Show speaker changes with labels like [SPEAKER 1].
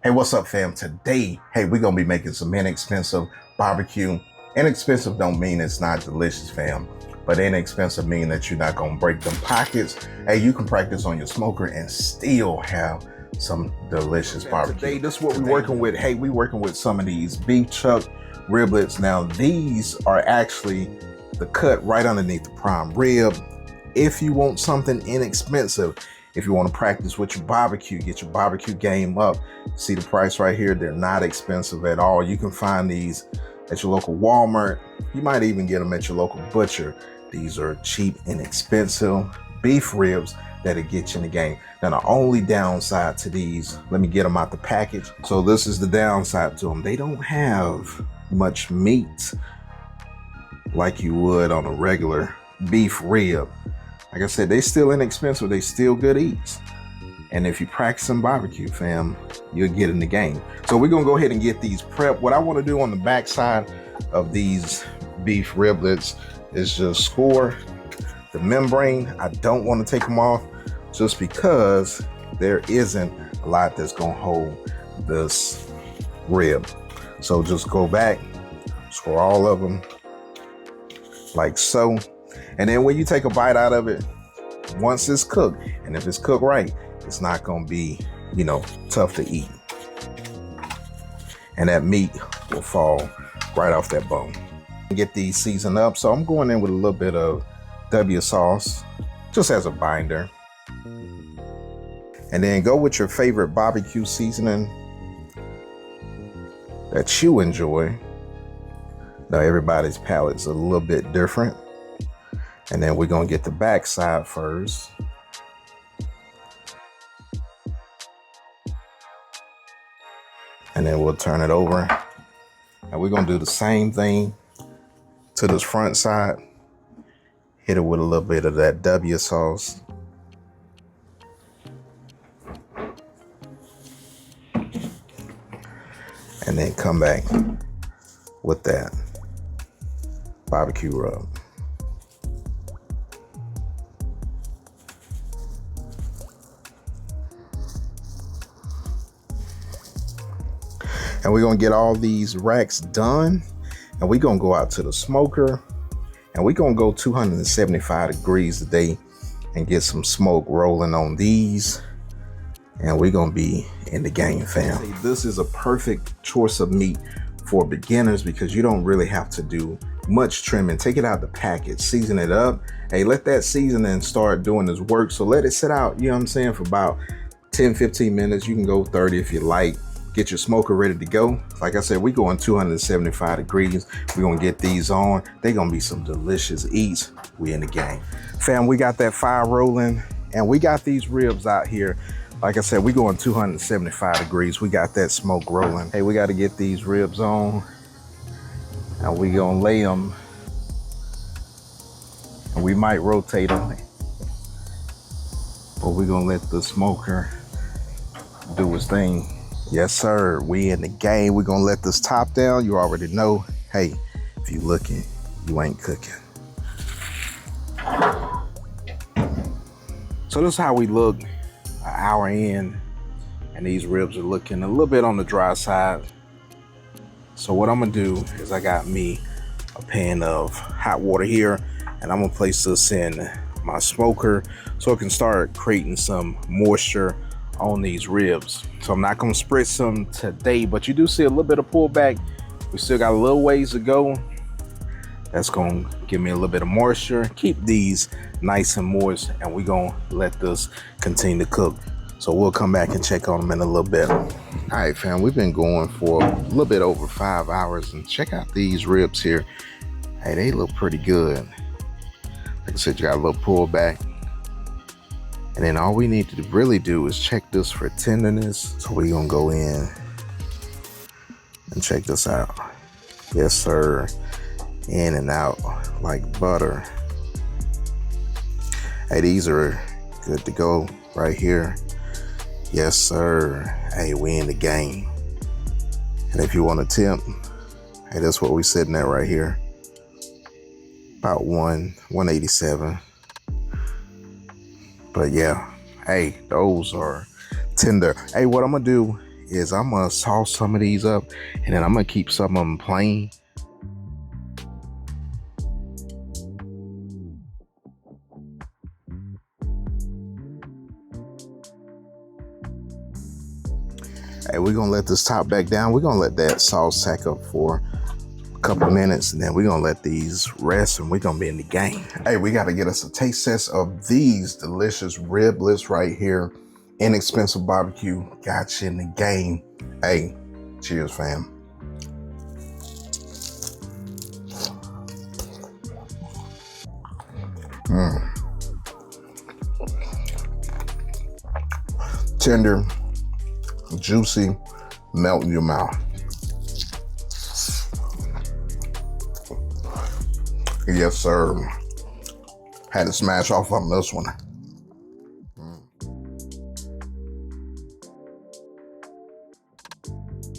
[SPEAKER 1] Hey, what's up, fam? Today, hey, we're gonna be making some inexpensive barbecue. Inexpensive don't mean it's not delicious, fam, but inexpensive mean that you're not gonna break them pockets. Hey, you can practice on your smoker and still have some delicious barbecue. Today, this is what we're working with. Hey, we're working with some of these beef chuck riblets. Now, these are actually the cut right underneath the prime rib. If you want something inexpensive, if you want to practice with your barbecue, get your barbecue game up, see the price right here. They're not expensive at all. You can find these at your local Walmart. You might even get them at your local butcher. These are cheap, inexpensive beef ribs that'll get you in the game. Now, the only downside to these, let me get them out the package. So this is the downside to them. They don't have much meat like you would on a regular beef rib. Like I said, they still inexpensive, they still good eats. And if you practice some barbecue, fam, you'll get in the game. So we're gonna go ahead and get these prepped. What I wanna do on the backside of these beef riblets is just score the membrane. I don't wanna take them off just because there isn't a lot that's gonna hold this rib. So just go back, score all of them like so. And then when you take a bite out of it, once it's cooked, and if it's cooked right, it's not gonna be, tough to eat. And that meat will fall right off that bone. Get these seasoned up. So I'm going in with a little bit of W sauce, just as a binder. And then go with your favorite barbecue seasoning that you enjoy. Now everybody's palate's a little bit different. And then we're gonna get the back side first. And then we'll turn it over. And we're gonna do the same thing to this front side. Hit it with a little bit of that W sauce. And then come back with that barbecue rub. And we're gonna get all these racks done, and we're gonna go out to the smoker, and we're gonna go 275 degrees today and get some smoke rolling on these, and we're gonna be in the game, fam. This is a perfect choice of meat for beginners because you don't really have to do much trimming. Take it out the package, season it up. Hey, let that seasoning start doing its work. So let it sit out, for about 10, 15 minutes. You can go 30 if you like. Get your smoker ready to go. Like I said, we going 275 degrees. We're gonna get these on. They're gonna be some delicious eats. We in the game. Fam, we got that fire rolling and we got these ribs out here. Like I said, we going 275 degrees. We got that smoke rolling. Hey, we gotta get these ribs on and we gonna lay them. And we might rotate them, but we gonna let the smoker do its thing. Yes, sir. We in the game. We're gonna let this top down. You already know. Hey, if you looking, you ain't cooking. So this is how we look an hour in, and these ribs are looking a little bit on the dry side. So what I'm gonna do is I got me a pan of hot water here, and I'm gonna place this in my smoker so it can start creating some moisture on these ribs. So I'm not gonna spritz them today, but you do see a little bit of pullback. We still got a little ways to go. That's gonna give me a little bit of moisture, keep these nice and moist, and we're gonna let this continue to cook. So we'll come back and check on them in a little bit. All right, fam, we've been going for a little bit over 5 hours, and check out these ribs here. Hey, they look pretty good. Like I said, you got a little pullback. And then all we need to really do is check this for tenderness. So we're gonna go in and check this out. Yes, sir. In and out like butter. Hey, these are good to go right here. Yes, sir. Hey, we in the game. And if you want a tip, hey, that's what we sitting at right here. About 187. But yeah, hey, those are tender. Hey, what I'm gonna do is I'm gonna sauce some of these up, and then I'm gonna keep some of them plain. Hey, we're gonna let this top back down. We're gonna let that sauce sack up for a couple of minutes, and then we're gonna let these rest, and we're gonna be in the game. Hey, we gotta get us a taste test of these delicious riblets right here. Inexpensive barbecue got you in the game. Hey, cheers, fam. Tender, juicy, melt in your mouth. Yes, sir. Had to smash off on this one.